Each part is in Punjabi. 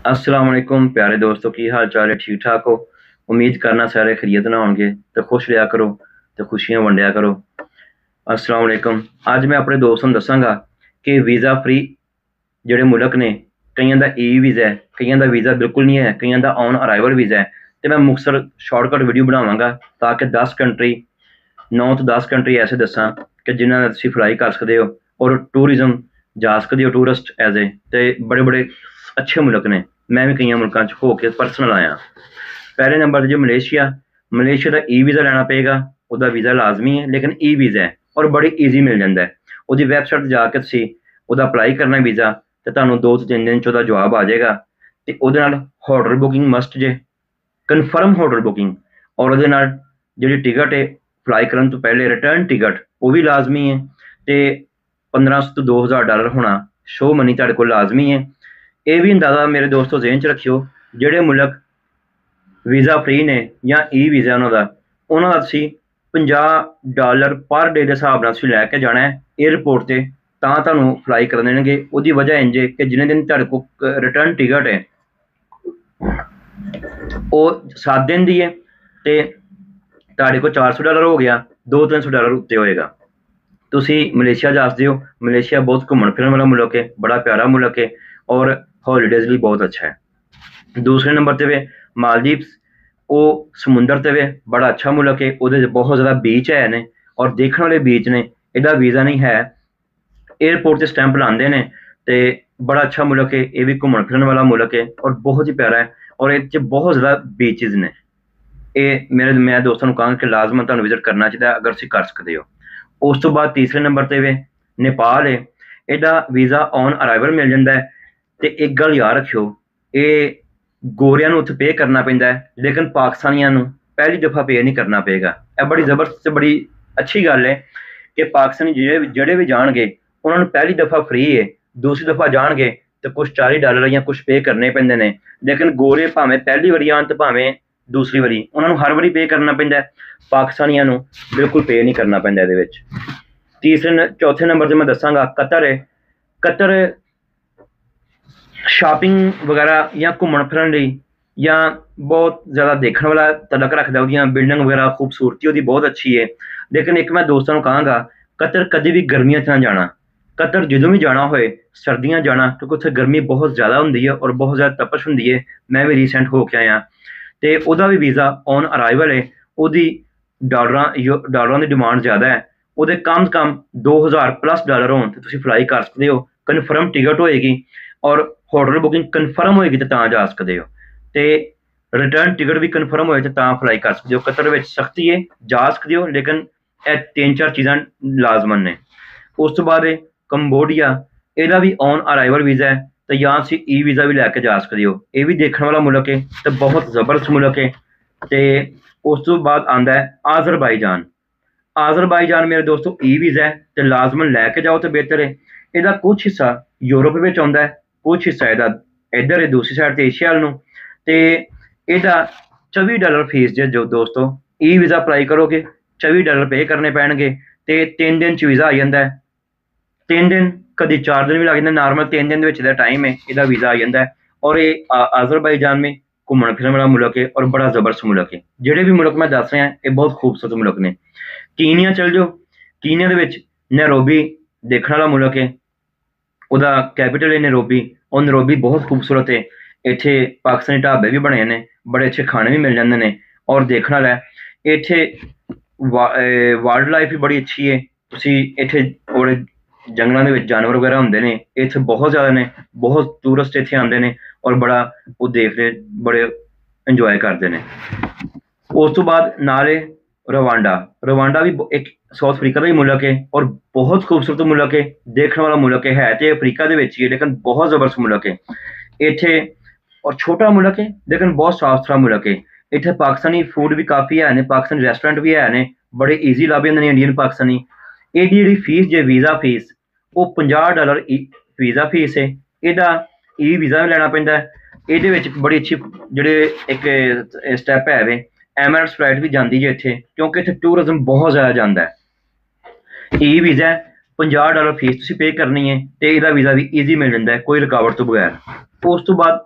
अस्सलाम वालेकुम प्यारे दोस्तों, की हाल चाल है? ठीक ठाक हो? उम्मीद करना सारे खैरियत ना होंगे। तो खुश रहा करो, तो खुशियां वंडिया करो। अस्सलाम वालेकुम। ਅੱਜ मैं अपने दोस्तों ਨੂੰ ਦੱਸਾਂਗਾ कि ਵੀਜ਼ਾ फ्री ਜਿਹੜੇ ਮੁਲਕ ਨੇ, ਕਈਆਂ ਦਾ ਈ ਵੀਜ਼ਾ ਹੈ, ਕਈਆਂ ਦਾ ਵੀਜ਼ਾ ਬਿਲਕੁਲ ਨਹੀਂ ਹੈ, ਕਈਆਂ ਦਾ ਔਨ ਅਰਾਈਵਲ ਵੀਜ਼ਾ ਹੈ। ਤੇ ਮੈਂ ਮੁਖਤਸਰ ਸ਼ਾਰਟਕਟ ਵੀਡੀਓ ਬਣਾਵਾਂਗਾ ਤਾਂ ਕਿ 10 ਕੰਟਰੀ 9 ਤੋਂ 10 ਕੰਟਰੀ ਐਸੇ ਦੱਸਾਂ ਕਿ ਜਿਨ੍ਹਾਂ ਦਾ ਤੁਸੀਂ ਫਲਾਈ ਕਰ ਸਕਦੇ ਹੋ ਔਰ ਟੂਰਿਜ਼ਮ ਜਾ ਸਕਦੇ ਹੋ ਟੂਰਿਸਟ ਐਜ਼ ਏ। ਤੇ ਬੜੇ ਬੜੇ ਅੱਛੇ ਮੁਲਕ ਨੇ, ਮੈਂ ਵੀ ਕਈਆਂ ਮੁਲਕਾਂ 'ਚ ਹੋ ਕੇ ਪਰਸਨਲ ਆਇਆ। ਪਹਿਲੇ ਨੰਬਰ 'ਤੇ ਜੋ ਮਲੇਸ਼ੀਆ, ਮਲੇਸ਼ੀਆ ਦਾ ਈ ਵੀਜ਼ਾ ਲੈਣਾ ਪਏਗਾ। ਉਹਦਾ ਵੀਜ਼ਾ ਲਾਜ਼ਮੀ ਹੈ ਲੇਕਿਨ ਈ ਵੀਜ਼ਾ ਹੈ ਔਰ ਬੜੀ ਈਜ਼ੀ ਮਿਲ ਜਾਂਦਾ ਹੈ। ਉਹਦੀ ਵੈਬਸਾਈਟ 'ਤੇ ਜਾ ਕੇ ਤੁਸੀਂ ਉਹਦਾ ਅਪਲਾਈ ਕਰਨਾ ਵੀਜ਼ਾ, ਤੇ ਤੁਹਾਨੂੰ 2 ਤੋਂ 3 ਦਿਨ 'ਚ ਉਹਦਾ ਜਵਾਬ ਆ ਜਾਏਗਾ। ਤੇ ਉਹਦੇ ਨਾਲ ਹੋਟਲ ਬੁਕਿੰਗ ਮਸਟ ਜੇ, ਕਨਫਰਮ ਹੋਟਲ ਬੁਕਿੰਗ। ਔਰ ਉਹਦੇ ਨਾਲ ਜਿਹੜੀ ਟਿਕਟ ਹੈ ਫਲਾਈ ਕਰਨ ਤੋਂ ਪਹਿਲੇ ਰਿਟਰਨ ਟਿਕਟ, ਉਹ ਵੀ ਲਾਜ਼ਮੀ ਹੈ। ਤੇ 1500 ਤੋਂ $2000 ਹੋਣਾ ਸ਼ੋ ਮਨੀ ਤੁਹਾਡੇ ਕੋਲ ਲਾਜ਼ਮੀ ਹੈ। ਇਹ ਵੀ ਅੰਦਾਜ਼ਾ ਮੇਰੇ ਦੋਸਤੋ ਜ਼ਿਹਨ 'ਚ ਰੱਖਿਓ, ਜਿਹੜੇ ਮੁਲਕ ਵੀਜ਼ਾ ਫ੍ਰੀ ਨੇ ਜਾਂ ਈ ਵੀਜ਼ਾ ਉਹਨਾਂ ਦਾ ਤੁਸੀਂ $50 ਪਰ ਡੇ ਦੇ ਹਿਸਾਬ ਨਾਲ ਤੁਸੀਂ ਲੈ ਕੇ ਜਾਣਾ ਹੈ ਏਅਰਪੋਰਟ 'ਤੇ, ਤਾਂ ਤੁਹਾਨੂੰ ਫਲਾਈ ਕਰ ਦੇਣਗੇ। ਉਹਦੀ ਵਜ੍ਹਾ ਇੰਝ ਹੈ ਕਿ ਜਿੰਨੇ ਦਿਨ ਤੁਹਾਡੇ ਕੋਲ ਰਿਟਰਨ ਟਿਕਟ ਹੈ ਉਹ 7 ਦਿਨ ਦੀ ਹੈ, ਤੇ ਤੁਹਾਡੇ ਕੋਲ $400 ਹੋ ਗਿਆ, $200-300 ਉੱਤੇ ਹੋਏਗਾ। ਤੁਸੀਂ ਮਲੇਸ਼ੀਆ ਜਾ ਸਕਦੇ ਹੋ। ਮਲੇਸ਼ੀਆ ਬਹੁਤ ਘੁੰਮਣ ਫਿਰਨ ਵਾਲਾ ਮੁਲਕ ਹੈ, ਬੜਾ ਪਿਆਰਾ ਮੁਲਕ ਹੈ ਔਰ ਹੌਲੀਡੇਜ਼ ਲਈ ਬਹੁਤ ਅੱਛਾ ਹੈ। ਦੂਸਰੇ ਨੰਬਰ 'ਤੇ ਵੇ ਮਾਲਦੀਵਸ, ਉਹ ਸਮੁੰਦਰ 'ਤੇ ਵੇ ਬੜਾ ਅੱਛਾ ਮੁਲਕ ਹੈ। ਉਹਦੇ 'ਚ ਬਹੁਤ ਜ਼ਿਆਦਾ ਬੀਚ ਹੈ ਨੇ ਔਰ ਦੇਖਣ ਵਾਲੇ ਬੀਚ ਨੇ। ਇਹਦਾ ਵੀਜ਼ਾ ਨਹੀਂ ਹੈ, ਏਅਰਪੋਰਟ 'ਤੇ ਸਟੈਂਪ ਲਾਉਂਦੇ ਨੇ। ਤੇ ਬੜਾ ਅੱਛਾ ਮੁਲਕ ਹੈ, ਇਹ ਵੀ ਘੁੰਮਣ ਫਿਰਨ ਵਾਲਾ ਮੁਲਕ ਹੈ ਔਰ ਬਹੁਤ ਹੀ ਪਿਆਰਾ ਹੈ ਔਰ ਇਹ 'ਚ ਬਹੁਤ ਜ਼ਿਆਦਾ ਬੀਚਿਸ ਨੇ। ਇਹ ਮੈਂ ਦੋਸਤਾਂ ਨੂੰ ਕਹਾਂਗਾ ਕਿ ਲਾਜ਼ਮਨ ਤੁਹਾਨੂੰ ਵਿਜ਼ਿਟ ਕਰਨਾ ਚਾਹੀਦਾ ਅਗਰ ਤੁਸੀਂ ਕਰ ਸਕਦੇ ਹੋ। ਉਸ ਤੋਂ ਬਾਅਦ ਤੀਸਰੇ ਨੰਬਰ 'ਤੇ ਵੇ ਨੇਪਾਲ ਹੈ। ਇਹਦਾ ਵੀਜ਼ਾ ਔਨ ਅਰਾਈਵਲ ਮਿਲ ਜਾਂਦਾ ਹੈ। ਤੇ ਇੱਕ ਗੱਲ ਯਾਦ ਰੱਖਿਓ, ਇਹ ਗੋਰਿਆਂ ਨੂੰ ਉੱਥੇ ਪੇ ਕਰਨਾ ਪੈਂਦਾ ਹੈ ਲੇਕਿਨ ਪਾਕਿਸਤਾਨੀਆਂ ਨੂੰ ਪਹਿਲੀ ਦਫਾ ਪੇ ਨਹੀਂ ਕਰਨਾ ਪਏਗਾ। ਇਹ ਬੜੀ ਜ਼ਬਰਦਸਤ ਤੇ ਬੜੀ ਅੱਛੀ ਗੱਲ ਹੈ ਕਿ ਪਾਕਿਸਤਾਨੀ ਜਿਹੜੇ ਵੀ ਜਾਣਗੇ ਉਹਨਾਂ ਨੂੰ ਪਹਿਲੀ ਦਫਾ ਫ੍ਰੀ ਹੈ, ਦੂਸਰੀ ਦਫਾ ਜਾਣਗੇ ਤੇ ਕੁਛ $40 ਜਾਂ ਕੁਛ ਪੇ ਕਰਨੇ ਪੈਂਦੇ ਨੇ। ਲੇਕਿਨ ਗੋਰੇ ਭਾਵੇਂ ਪਹਿਲੀ ਵਾਰੀ ਆਉਣ ਤੇ ਭਾਵੇਂ ਦੂਸਰੀ ਵਾਰੀ, ਉਹਨਾਂ ਨੂੰ ਹਰ ਵਾਰੀ ਪੇ ਕਰਨਾ ਪੈਂਦਾ। ਪਾਕਿਸਤਾਨੀਆਂ ਨੂੰ ਬਿਲਕੁਲ ਪੇ ਨਹੀਂ ਕਰਨਾ ਪੈਂਦਾ ਇਹਦੇ ਵਿੱਚ। ਚੌਥੇ ਨੰਬਰ 'ਤੇ ਮੈਂ ਦੱਸਾਂਗਾ ਕਤਰ ਹੈ। ਕਤਰ ਸ਼ਾਪਿੰਗ ਵਗੈਰਾ ਜਾਂ ਘੁੰਮਣ ਫਿਰਨ ਲਈ ਜਾਂ ਬਹੁਤ ਜ਼ਿਆਦਾ ਦੇਖਣ ਵਾਲਾ ਤਲਕ ਰੱਖਦਾ, ਉਹਦੀਆਂ ਬਿਲਡਿੰਗ ਵਗੈਰਾ ਖੂਬਸੂਰਤੀ ਉਹਦੀ ਬਹੁਤ ਅੱਛੀ ਹੈ। ਲੇਕਿਨ ਇੱਕ ਮੈਂ ਦੋਸਤਾਂ ਨੂੰ ਕਹਾਂਗਾ ਕਤਰ ਕਦੇ ਵੀ ਗਰਮੀਆਂ 'ਚ ਨਾ ਜਾਣਾ। ਕਤਰ ਜਦੋਂ ਵੀ ਜਾਣਾ ਹੋਏ ਸਰਦੀਆਂ ਜਾਣਾ, ਕਿਉਂਕਿ ਉੱਥੇ ਗਰਮੀ ਬਹੁਤ ਜ਼ਿਆਦਾ ਹੁੰਦੀ ਹੈ ਔਰ ਬਹੁਤ ਜ਼ਿਆਦਾ ਤਪਸ਼ ਹੁੰਦੀ ਹੈ। ਮੈਂ ਵੀ ਰੀਸੈਂਟ ਹੋ ਕੇ ਆਇਆ। ਤੇ ਉਹਦਾ ਵੀ ਵੀਜ਼ਾ ਔਨ ਅਰਾਈਵਲ ਹੈ। ਉਹਦੀ ਡਾਲਰਾਂ ਦੀ ਡਿਮਾਂਡ ਜ਼ਿਆਦਾ ਹੈ। ਉਹਦੇ ਕਮ ਸੇ ਕਮ $2000+ ਹੋਣ ਤੇ ਤੁਸੀਂ ਫਲਾਈ ਕਰ ਸਕਦੇ ਹੋ। ਕਨਫਰਮ ਟਿਕਟ ਹੋਏਗੀ ਔਰ ਹੋਟਲ ਬੁਕਿੰਗ ਕਨਫਰਮ ਹੋਏਗੀ ਤੇ ਤਾਂ ਜਾ ਸਕਦੇ ਹੋ। ਤੇ ਰਿਟਰਨ ਟਿਕਟ ਵੀ ਕਨਫਰਮ ਹੋਏ ਤੇ ਤਾਂ ਫਲਾਈ ਕਰ ਸਕਦੇ ਹੋ। ਕਤਰ ਵਿੱਚ ਸਖਤੀ ਹੈ, ਜਾ ਸਕਦੇ ਹੋ ਲੇਕਿਨ ਇਹ 3-4 ਚੀਜ਼ਾਂ ਲਾਜ਼ਮਨ ਨੇ। ਉਸ ਤੋਂ ਬਾਅਦ ਕੰਬੋਡੀਆ, ਇਹਦਾ ਵੀ ਔਨ ਅਰਾਈਵਲ ਵੀਜ਼ਾ ਹੈ ਤੇ ਜਾਂ ਤੁਸੀਂ ਈ ਵੀਜ਼ਾ ਵੀ ਲੈ ਕੇ ਜਾ ਸਕਦੇ ਹੋ। ਇਹ ਵੀ ਦੇਖਣ ਵਾਲਾ ਮੁਲਕ ਹੈ ਤੇ ਬਹੁਤ ਜ਼ਬਰਦਸਤ ਮੁਲਕ ਹੈ। ਤੇ ਉਸ ਤੋਂ ਬਾਅਦ ਆਉਂਦਾ ਹੈ ਆਜ਼ਰਬਾਈਜਾਨ। ਆਜ਼ਰਬਾਈਜਾਨ ਮੇਰੇ ਦੋਸਤੋ ਈ ਵੀਜ਼ਾ ਹੈ ਤੇ ਲਾਜ਼ਮਨ ਲੈ ਕੇ ਜਾਓ ਤੇ ਬਿਹਤਰ ਹੈ। ਇਹਦਾ ਕੁਛ ਹਿੱਸਾ ਯੂਰਪ ਵਿੱਚ ਆਉਂਦਾ ਹੈ, ਕੁਛ ਹਿੱਸਾ ਇਹਦਾ ਇੱਧਰ ਹੈ ਦੂਸਰੀ ਸਾਈਡ 'ਤੇ ਏਸ਼ੀਆ ਵੱਲ ਨੂੰ। ਤੇ ਇਹਦਾ $24 ਫੀਸ ਜੇ ਜੋ ਦੋਸਤੋ ਈ ਵੀਜ਼ਾ ਅਪਲਾਈ ਕਰੋਗੇ $24 ਪੇ ਕਰਨੇ ਪੈਣਗੇ ਤੇ 3 ਦਿਨ 'ਚ ਵੀਜ਼ਾ ਆ ਜਾਂਦਾ ਹੈ। 3 ਦਿਨ ਕਦੀ 4 ਦਿਨ ਵੀ ਲੱਗ ਜਾਂਦੇ, ਨਾਰਮਲ 3 ਦਿਨ ਦੇ ਵਿੱਚ ਦਾ ਟਾਈਮ ਹੈ, ਇਹਦਾ ਵੀਜ਼ਾ ਆ ਜਾਂਦਾ ਹੈ। ਔਰ ਇਹ ਆਜ਼ਰਬਾਈਜਾਨ में ਘੁੰਮਣ ਫਿਰਨ ਵਾਲਾ ਮੁਲਕ ਹੈ ਔਰ ਬੜਾ ਜ਼ਬਰਦਸਤ ਮੁਲਕ ਹੈ। ਜਿਹੜੇ ਵੀ ਮੁਲਕ ਮੈਂ ਦੱਸ ਰਿਹਾ ਇਹ ਬਹੁਤ ਖੂਬਸੂਰਤ ਮੁਲਕ ਨੇ। ਕੀਨੀਆ ਚਲ ਜਾਓ, ਕੀਨੀਆ ਦੇ ਵਿੱਚ ਨੈਰੋਬੀ ਦੇਖਣ ਵਾਲਾ ਮੁਲਕ ਹੈ। ਉਹਦਾ ਕੈਪੀਟਲ ਹੈ ਨੈਰੋਬੀ ਔਰ ਨੈਰੋਬੀ ਬਹੁਤ ਖੂਬਸੂਰਤ ਹੈ। ਇੱਥੇ ਪਾਕਿਸਤਾਨੀ ਢਾਬੇ ਵੀ ਬਣੇ ਨੇ, ਬੜੇ ਅੱਛੇ ਖਾਣੇ ਵੀ ਮਿਲ ਜਾਂਦੇ ਨੇ ਔਰ ਦੇਖਣ ਵਾਲਾ ਇੱਥੇ ਵਾਈਲਡ ਲਾਈਫ ਵੀ ਬੜੀ ਅੱਛੀ ਹੈ। ਤੁਸੀਂ ਇੱਥੇ ਔਰ ਜੰਗਲਾਂ ਦੇ ਵਿੱਚ ਜਾਨਵਰ ਵਗੈਰਾ ਹੁੰਦੇ ਨੇ, ਇੱਥੇ ਬਹੁਤ ਜ਼ਿਆਦਾ ਨੇ। ਬਹੁਤ ਟੂਰਿਸਟ ਇੱਥੇ ਆਉਂਦੇ ਨੇ ਔਰ ਬੜਾ ਉਹ ਦੇਖਦੇ, ਬੜੇ ਇੰਜੋਏ ਕਰਦੇ ਨੇ। ਉਸ ਤੋਂ ਬਾਅਦ ਨਾਲੇ ਰਵਾਂਡਾ। ਰਵਾਂਡਾ ਵੀ ਇੱਕ ਸਾਊਥ ਅਫਰੀਕਾ ਦਾ ਹੀ ਮੁਲਕ ਹੈ ਔਰ ਬਹੁਤ ਖੂਬਸੂਰਤ ਮੁਲਕ ਹੈ, ਦੇਖਣ ਵਾਲਾ ਮੁਲਕ ਹੈ ਤੇ ਅਫਰੀਕਾ ਦੇ ਵਿੱਚ ਹੀ ਹੈ ਲੇਕਿਨ ਬਹੁਤ ਜ਼ਬਰਦਸਤ ਮੁਲਕ ਹੈ। ਇੱਥੇ ਔਰ ਛੋਟਾ ਮੁਲਕ ਹੈ ਲੇਕਿਨ ਬਹੁਤ ਸਾਫ਼ ਸੁਥਰਾ ਮੁਲਕ ਹੈ। ਇੱਥੇ ਪਾਕਿਸਤਾਨੀ ਫੂਡ ਵੀ ਕਾਫੀ ਹੈ ਨੇ, ਪਾਕਿਸਤਾਨੀ ਰੈਸਟੋਰੈਂਟ ਵੀ ਹੈ ਨੇ, ਬੜੇ ਈਜ਼ੀ ਲੱਭ ਜਾਂਦੇ ਨੇ ਇੰਡੀਅਨ ਪਾਕਿਸਤਾਨੀ। ਇਹਦੀ ਜਿਹੜੀ ਫੀਸ ਜੇ ਵੀਜ਼ਾ ਫੀਸ ਉਹ $50 ਵੀਜ਼ਾ ਫੀਸ ਹੈ। ਇਹਦਾ ਈ ਵੀਜ਼ਾ ਵੀ ਲੈਣਾ ਪੈਂਦਾ ਹੈ। ਇਹਦੇ ਵਿੱਚ ਬੜੀ ਅੱਛੀ ਜਿਹੜੇ ਇੱਕ ਸਟੈਪ ਹੈ ਵੇ, ਐਮਰੇਟਸ ਫਲਾਈਟ ਵੀ ਜਾਂਦੀ ਜੇ ਇੱਥੇ, ਕਿਉਂਕਿ ਇੱਥੇ ਟੂਰਿਜ਼ਮ ਬਹੁਤ ਜ਼ਿਆਦਾ ਜਾਂਦਾ ਹੈ। ਈ ਵੀਜ਼ਾ $50 ਫੀਸ ਤੁਸੀਂ ਪੇ ਕਰਨੀ ਹੈ ਤੇ ਇਹਦਾ ਵੀਜ਼ਾ ਵੀ ਈਜ਼ੀ ਮਿਲ ਜਾਂਦਾ ਹੈ ਕੋਈ ਰੁਕਾਵਟ ਤੋਂ ਬਗੈਰ। ਉਸ ਤੋਂ ਬਾਅਦ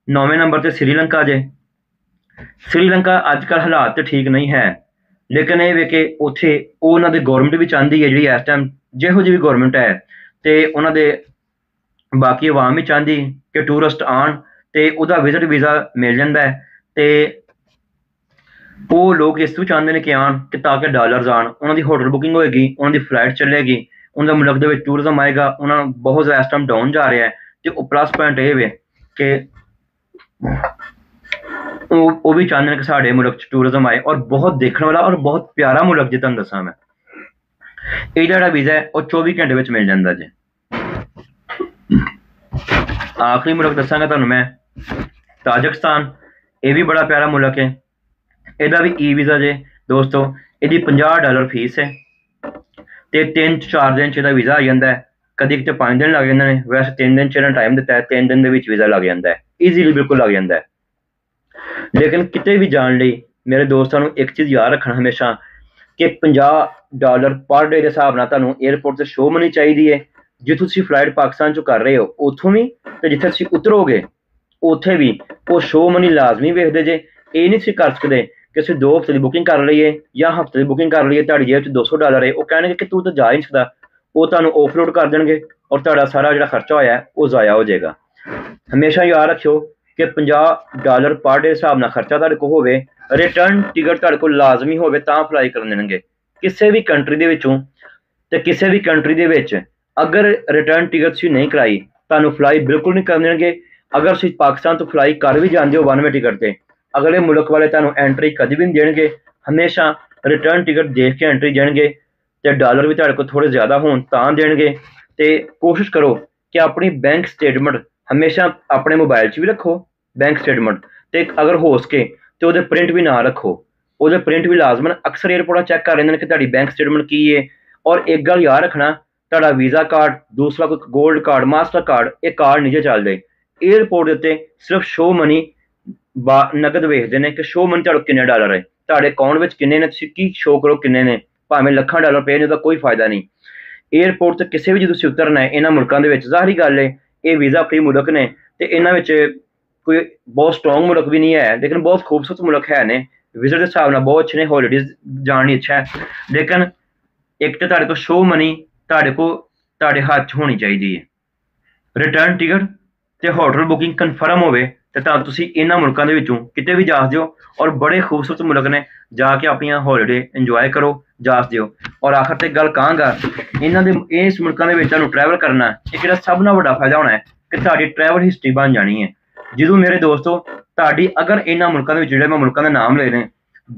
9ਵੇਂ ਨੰਬਰ ਤੇ ਸ੍ਰੀਲੰਕਾ ਜੇ। ਸ੍ਰੀਲੰਕਾ ਅੱਜ ਕੱਲ੍ਹ ਹਾਲਾਤ ਤੇ ਠੀਕ ਨਹੀਂ ਹੈ, ਲੇਕਿਨ ਇਹ ਵੇ ਕਿ ਉੱਥੇ ਉਹਨਾਂ ਦੀ ਗੌਰਮੈਂਟ ਵੀ ਚਾਹੁੰਦੀ ਹੈ, ਜਿਹੜੀ ਇਸ ਟਾਈਮ ਜਿਹੋ ਜਿਹੀ ਵੀ ਗੌਰਮੈਂਟ ਹੈ, ਤੇ ਉਹਨਾਂ ਦੇ ਬਾਕੀ ਆਵਾਮ ਵੀ ਚਾਹੁੰਦੀ ਕਿ ਟੂਰਿਸਟ ਆਉਣ ਤੇ ਉਹਦਾ ਵਿਜ਼ਿਟ ਵੀਜ਼ਾ ਮਿਲ ਜਾਂਦਾ ਹੈ। ਤੇ ਉਹ ਲੋਕ ਇਸ ਤੋਂ ਚਾਹੁੰਦੇ ਨੇ ਕਿ ਆਉਣ ਕਿ ਤਾਂ ਕਿ ਡਾਲਰਸ ਆਉਣ, ਉਹਨਾਂ ਦੀ ਹੋਟਲ ਬੁਕਿੰਗ ਹੋਏਗੀ, ਉਹਨਾਂ ਦੀ ਫਲਾਈਟ ਚੱਲੇਗੀ, ਉਹਨਾਂ ਦਾ ਮੁਲਕ ਦੇ ਵਿੱਚ ਟੂਰਿਜ਼ਮ ਆਏਗਾ। ਉਹਨਾਂ ਨੂੰ ਬਹੁਤ ਜ਼ਿਆਦਾ ਇਸ ਟਾਈਮ ਡਾਊਨ ਜਾ ਰਿਹਾ ਹੈ, ਤੇ ਉਹ ਪਲੱਸ ਪੁਆਇੰਟ ਇਹ ਵੇ ਕਿ ਉਹ ਵੀ ਚਾਹੁੰਦੇ ਨੇ ਕਿ ਸਾਡੇ ਮੁਲਕ 'ਚ ਟੂਰਿਜ਼ਮ ਆਏ, ਔਰ ਬਹੁਤ ਦੇਖਣ ਵਾਲਾ ਔਰ ਬਹੁਤ ਪਿਆਰਾ ਮੁਲਕ ਜੇ ਤੁਹਾਨੂੰ ਦੱਸਾਂ ਮੈਂ। ਇਹ ਜਿਹੜਾ ਵੀਜ਼ਾ ਹੈ ਉਹ 24 ਘੰਟੇ ਵਿੱਚ ਮਿਲ ਜਾਂਦਾ ਜੇ। ਆਖਰੀ ਮੁਲਕ ਦੱਸਾਂਗਾ ਤੁਹਾਨੂੰ ਮੈਂ, ਤਾਜਿਕਸਤਾਨ। ਇਹ ਵੀ ਬੜਾ ਪਿਆਰਾ ਮੁਲਕ ਹੈ, ਇਹਦਾ ਵੀ ਈ ਵੀਜ਼ਾ ਜੇ ਦੋਸਤੋ। ਇਹਦੀ $50 ਫੀਸ ਹੈ, ਤੇ 3-4 ਦਿਨ 'ਚ ਇਹਦਾ ਵੀਜ਼ਾ ਆ ਜਾਂਦਾ ਹੈ। ਕਦੀ ਕਿਤੇ 5 ਦਿਨ ਲੱਗ ਜਾਂਦੇ ਨੇ, ਵੈਸੇ 3 ਦਿਨ 'ਚ ਇਹਨਾਂ ਟਾਈਮ ਦਿੱਤਾ ਹੈ, 3 ਦਿਨ ਦੇ ਵਿੱਚ ਵੀਜ਼ਾ ਲੱਗ ਜਾਂਦਾ ਹੈ, ਈਜ਼ੀਲੀ ਬਿਲਕੁਲ ਲੱਗ ਜਾਂਦਾ ਹੈ। ਲੇਕਿਨ ਕਿਤੇ ਵੀ ਜਾਣ ਲਈ ਮੇਰੇ ਦੋਸਤਾਂ ਨੂੰ ਇੱਕ ਚੀਜ਼ ਯਾਦ ਰੱਖਣਾ ਹਮੇਸ਼ਾ, ਕਿ $50 ਪਰ ਡੇ ਦੇ ਹਿਸਾਬ ਨਾਲ ਤੁਹਾਨੂੰ ਏਅਰਪੋਰਟ 'ਤੇ ਸ਼ੋਅ ਮਨੀ ਚਾਹੀਦੀ ਹੈ। ਜੇ ਤੁਸੀਂ ਫਲਾਈਟ ਪਾਕਿਸਤਾਨ 'ਚੋਂ ਕਰ ਰਹੇ ਹੋ ਉੱਥੋਂ ਵੀ, ਤੇ ਜਿੱਥੇ ਤੁਸੀਂ ਉਤਰੋਗੇ ਉੱਥੇ ਵੀ ਉਹ ਸ਼ੋਅ ਮਨੀ ਲਾਜ਼ਮੀ ਵੇਖਦੇ ਜੇ। ਇਹ ਨਹੀਂ ਤੁਸੀਂ ਕਰ ਸਕਦੇ ਕਿ ਅਸੀਂ 2 ਹਫ਼ਤੇ ਦੀ ਬੁਕਿੰਗ ਕਰ ਲਈਏ ਜਾਂ ਹਫ਼ਤੇ ਦੀ ਬੁਕਿੰਗ ਕਰ ਲਈਏ, ਤੁਹਾਡੀ ਜੇਬ 'ਚ $200 ਹੈ, ਉਹ ਕਹਿਣਗੇ ਕਿ ਤੂੰ ਤਾਂ ਜਾ ਹੀ ਨਹੀਂ ਸਕਦਾ। ਉਹ ਤੁਹਾਨੂੰ ਆਫਲੋਡ ਕਰ ਦੇਣਗੇ, ਔਰ ਤੁਹਾਡਾ ਸਾਰਾ ਜਿਹੜਾ ਖਰਚਾ ਹੋਇਆ ਉਹ ਜ਼ਾਇਆ ਹੋ ਜਾਏਗਾ। ਹਮੇਸ਼ਾ ਯਾਦ ਰੱਖਿਓ ਕਿ $50 ਪਰ ਡੇ ਹਿਸਾਬ ਨਾਲ ਖਰਚਾ ਤੁਹਾਡੇ ਕੋਲ ਹੋਵੇ, ਰਿਟਰਨ ਟਿਕਟ ਤੁਹਾਡੇ ਕੋਲ ਲਾਜ਼ਮੀ ਹੋਵੇ, ਤਾਂ ਅਪਲਾਈ ਕਰਨ ਦੇਣਗੇ ਕਿਸੇ ਵੀ ਕੰਟਰੀ ਦੇ ਵਿੱਚੋਂ। ਤੇ ਕਿਸੇ ਵੀ ਕੰਟਰੀ ਦੇ ਵਿੱਚ ਅਗਰ ਰਿਟਰਨ ਟਿਕਟ ਤੁਸੀਂ ਨਹੀਂ ਕਰਾਈ, ਤੁਹਾਨੂੰ ਫਲਾਈ ਬਿਲਕੁਲ ਨਹੀਂ ਕਰਨ ਦੇਣਗੇ। ਅਗਰ ਤੁਸੀਂ ਪਾਕਿਸਤਾਨ ਤੋਂ ਫਲਾਈ ਕਰ ਵੀ ਜਾਂਦੇ ਹੋ 1 ਵੇ ਟਿਕਟ ਤੇ, ਅਗਲੇ ਮੁਲਕ ਵਾਲੇ ਤੁਹਾਨੂੰ ਐਂਟਰੀ ਕਦੇ ਵੀ ਨਹੀਂ ਦੇਣਗੇ। ਹਮੇਸ਼ਾ ਰਿਟਰਨ ਟਿਕਟ ਦੇਖ ਕੇ ਐਂਟਰੀ ਦੇਣਗੇ, ਤੇ ਡਾਲਰ ਵੀ ਤੁਹਾਡੇ ਕੋਲ ਥੋੜ੍ਹੇ ਜ਼ਿਆਦਾ ਹੋਣ ਤਾਂ ਦੇਣਗੇ। ਤੇ ਕੋਸ਼ਿਸ਼ ਕਰੋ ਕਿ ਆਪਣੀ ਬੈਂਕ ਸਟੇਟਮੈਂਟ ਹਮੇਸ਼ਾ ਆਪਣੇ ਮੋਬਾਈਲ 'ਚ ਵੀ ਰੱਖੋ, ਬੈਂਕ ਸਟੇਟਮੈਂਟ, ਤੇ ਅਗਰ ਹੋ ਸਕੇ ਤੇ ਉਹਦੇ ਪ੍ਰਿੰਟ ਵੀ ਨਾ ਰੱਖੋ, ਉਹਦੇ ਪ੍ਰਿੰਟ ਵੀ ਲਾਜ਼ਮਨ। ਅਕਸਰ ਏਅਰਪੋਰਟਾਂ ਚੈੱਕ ਕਰ ਲੈਂਦੇ ਨੇ ਕਿ ਤੁਹਾਡੀ ਬੈਂਕ ਸਟੇਟਮੈਂਟ ਕੀ ਹੈ। ਔਰ ਇੱਕ ਗੱਲ ਯਾਦ ਰੱਖਣਾ, ਤੁਹਾਡਾ ਵੀਜ਼ਾ ਕਾਰਡ, ਦੂਸਰਾ ਕੋਈ ਗੋਲਡ ਕਾਰਡ, ਮਾਸਟਰ ਕਾਰਡ, ਇਹ ਕਾਰਡ ਨਹੀਂ ਜੇ ਚੱਲਦੇ ਏਅਰਪੋਰਟ ਦੇ ਉੱਤੇ। ਸਿਰਫ ਸ਼ੋਅ ਮਨੀ ਨਗਦ ਵੇਖਦੇ ਨੇ ਕਿ ਸ਼ੋਅ ਮਨੀ ਤੁਹਾਡੇ ਕਿੰਨੇ ਡਾਲਰ ਹੈ, ਤੁਹਾਡੇ ਅਕਾਊਂਟ ਵਿੱਚ ਕਿੰਨੇ ਨੇ, ਤੁਸੀਂ ਕੀ ਸ਼ੋਅ ਕਰੋ ਕਿੰਨੇ ਨੇ। ਭਾਵੇਂ ਲੱਖਾਂ ਡਾਲਰ ਪਏ ਨੇ, ਉਹਦਾ ਕੋਈ ਫਾਇਦਾ ਨਹੀਂ। ਏਅਰਪੋਰਟ 'ਤੇ ਕਿਸੇ ਵੀ ਜਦੋਂ ਤੁਸੀਂ ਉਤਰਨਾ ਹੈ ਇਹਨਾਂ ਮੁਲਕਾਂ ਦੇ ਵਿੱਚ, ਜ਼ਾਹਰੀ ਗੱਲ ਹੈ ਇਹ ਵੀਜ਼ਾ ਫ੍ਰੀ ਮੁਲਕ ਨੇ, ਤੇ ਇਹਨਾਂ ਵਿੱਚ ਕੋਈ ਬਹੁਤ ਸਟਰੋਂਗ ਮੁਲਕ ਵੀ ਨਹੀਂ ਹੈ, ਲੇਕਿਨ ਬਹੁਤ ਖੂਬਸੂਰਤ ਮੁਲਕ ਹੈ ਨੇ। ਵਿਜ਼ਿਟ ਦੇ ਹਿਸਾਬ ਨਾਲ ਬਹੁਤ ਅੱਛੇ ਨੇ, ਹੌਲੀਡੇਜ਼ ਜਾਣ ਦੀ ਇੱਛਾ ਹੈ, ਲੇਕਿਨ ਇੱਕ ਤਾਂ ਤੁਹਾਡੇ ਕੋਲ ਸ਼ੋਅ ਮਨੀ ਤੁਹਾਡੇ ਹੱਥ 'ਚ ਹੋਣੀ ਚਾਹੀਦੀ ਹੈ। ਰਿਟਰਨ ਟਿਕਟ ਤੇ ਹੋਟਲ ਬੁਕਿੰਗ ਕਨਫਰਮ ਹੋਵੇ, ਤੇ ਤਾਂ ਤੁਸੀਂ ਇਹਨਾਂ ਮੁਲਕਾਂ ਦੇ ਵਿੱਚੋਂ ਕਿਤੇ ਵੀ ਜਾ ਦਿਓ। ਔਰ ਬੜੇ ਖੂਬਸੂਰਤ ਮੁਲਕ ਨੇ, ਜਾ ਕੇ ਆਪਣੀਆਂ ਹੌਲੀਡੇ ਇੰਜੋਏ ਕਰੋ, ਜਾ ਦਿਓ। ਔਰ ਆਖਰ ਤੇ ਗੱਲ ਕਹਾਂਗਾ, ਇਸ ਮੁਲਕਾਂ ਦੇ ਵਿੱਚ ਤੁਹਾਨੂੰ ਟਰੈਵਲ ਕਰਨਾ ਇੱਕ ਜਿਹੜਾ ਸਭ ਨਾਲ ਵੱਡਾ ਫਾਇਦਾ ਹੋਣਾ ਹੈ ਕਿ ਤੁਹਾਡੀ ਟਰੈਵਲ ਹਿਸਟਰੀ ਬਣ ਜਾਣੀ ਹੈ। ਜਦੋਂ ਮੇਰੇ ਦੋਸਤੋ ਤੁਹਾਡੀ ਅਗਰ ਇਹਨਾਂ ਮੁਲਕਾਂ ਦੇ ਵਿੱਚ, ਜਿਹੜੇ ਮੈਂ ਮੁਲਕਾਂ ਦੇ ਨਾਮ ਲਏ ਨੇ,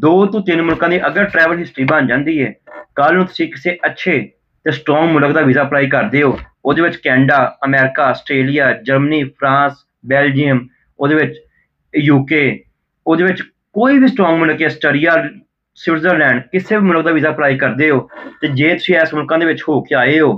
2 ਤੋਂ 3 ਮੁਲਕਾਂ ਦੀ ਅਗਰ ਟਰੈਵਲ ਹਿਸਟਰੀ ਬਣ ਜਾਂਦੀ ਹੈ, ਕੱਲ੍ਹ ਨੂੰ ਤੁਸੀਂ ਕਿਸੇ ਅੱਛੇ ਤੇ ਸਟਰੋਂਗ ਮੁਲਕ ਦਾ ਵੀਜ਼ਾ ਅਪਲਾਈ ਕਰਦੇ ਹੋ, ਉਹਦੇ ਵਿੱਚ Canada, America, Australia, Germany, France, Belgium, ਉਹਦੇ ਵਿੱਚ UK, ਉਹਦੇ ਵਿੱਚ ਕੋਈ ਵੀ ਸਟਰੋਂਗ ਮੁਲਕ, ਆਸਟਰੀਆ, ਸਵਿਟਜ਼ਰਲੈਂਡ, ਕਿਸੇ ਵੀ ਮੁਲਕ ਦਾ ਵੀਜ਼ਾ ਅਪਲਾਈ ਕਰਦੇ ਹੋ, ਤੇ ਜੇ ਤੁਸੀਂ ਇਸ ਮੁਲਕਾਂ ਦੇ ਵਿੱਚ ਹੋ ਕੇ ਆਏ ਹੋ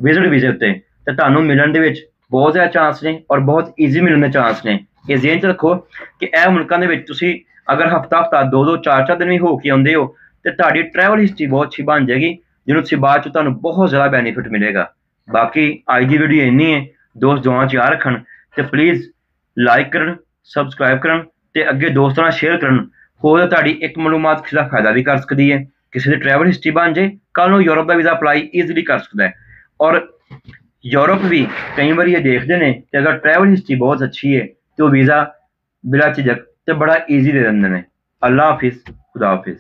ਵਿਜ਼ਿਟ ਵੀਜ਼ੇ ਉੱਤੇ, ਤੇ ਤੁਹਾਨੂੰ ਮਿਲਣ ਦੇ ਵਿੱਚ ਬਹੁਤ ਜ਼ਿਆਦਾ ਚਾਂਸ ਨੇ, ਔਰ ਬਹੁਤ ਈਜ਼ੀ ਮਿਲਣ ਦੇ ਚਾਂਸ ਨੇ। ਇਹ ਜ਼ਿਹਨ 'ਚ ਰੱਖੋ ਕਿ ਇਹ ਮੁਲਕਾਂ ਦੇ ਵਿੱਚ ਤੁਸੀਂ ਅਗਰ ਹਫ਼ਤਾ 2-2, 4-4 ਦਿਨ ਵੀ ਹੋ ਕੇ ਆਉਂਦੇ ਹੋ, ਤੇ ਤੁਹਾਡੀ ਟਰੈਵਲ ਹਿਸਟਰੀ ਬਹੁਤ ਅੱਛੀ ਬਣ ਜਾਏਗੀ, ਜਿਹਨੂੰ ਤੁਸੀਂ ਬਾਅਦ 'ਚ ਤੁਹਾਨੂੰ ਬਹੁਤ ਜ਼ਿਆਦਾ ਬੈਨੀਫਿਟ ਮਿਲੇਗਾ। ਬਾਕੀ ਅੱਜ ਦੀ ਵੀਡੀਓ ਇੰਨੀ ਹੈ ਦੋਸਤ, ਦੁਆਵਾਂ 'ਚ ਯਾਦ ਰੱਖਣ, ਤੇ ਪਲੀਜ਼ ਲਾਈਕ ਕਰਨ, ਸਬਸਕ੍ਰਾਈਬ ਕਰਨ, ਤੇ ਅੱਗੇ ਦੋਸਤਾਂ ਨਾਲ ਸ਼ੇਅਰ ਕਰਨ। ਹੋ ਤਾਂ ਤੁਹਾਡੀ ਇੱਕ ਮਾਲੂਮਾਤ ਕਿਸੇ ਦਾ ਫਾਇਦਾ ਵੀ ਕਰ ਸਕਦੀ ਹੈ, ਕਿਸੇ ਦੀ ਟਰੈਵਲ ਹਿਸਟਰੀ ਬਣ ਜੇ, ਕੱਲ੍ਹ ਨੂੰ ਯੂਰਪ ਦਾ ਵੀਜ਼ਾ ਅਪਲਾਈ ਈਜ਼ੀਲੀ ਕਰ ਸਕਦਾ ਹੈ। ਔਰ ਯੂਰਪ ਵੀ ਕਈ ਵਾਰੀ ਇਹ ਦੇਖਦੇ ਨੇ ਕਿ ਅਗਰ ਟਰੈਵਲ ਹਿਸਟਰੀ ਬਹੁਤ ਅੱਛੀ ਹੈ ਤੇ ਉਹ ਵੀਜ਼ਾ ਬਿਲਾ ਝਿਜਕ ਤੇ ਬੜਾ ਈਜ਼ੀ ਦੇ ਦਿੰਦੇ ਨੇ। ਅੱਲਾ ਹਾਫਿਜ਼, ਖੁਦਾ ਹਾਫਿਜ਼।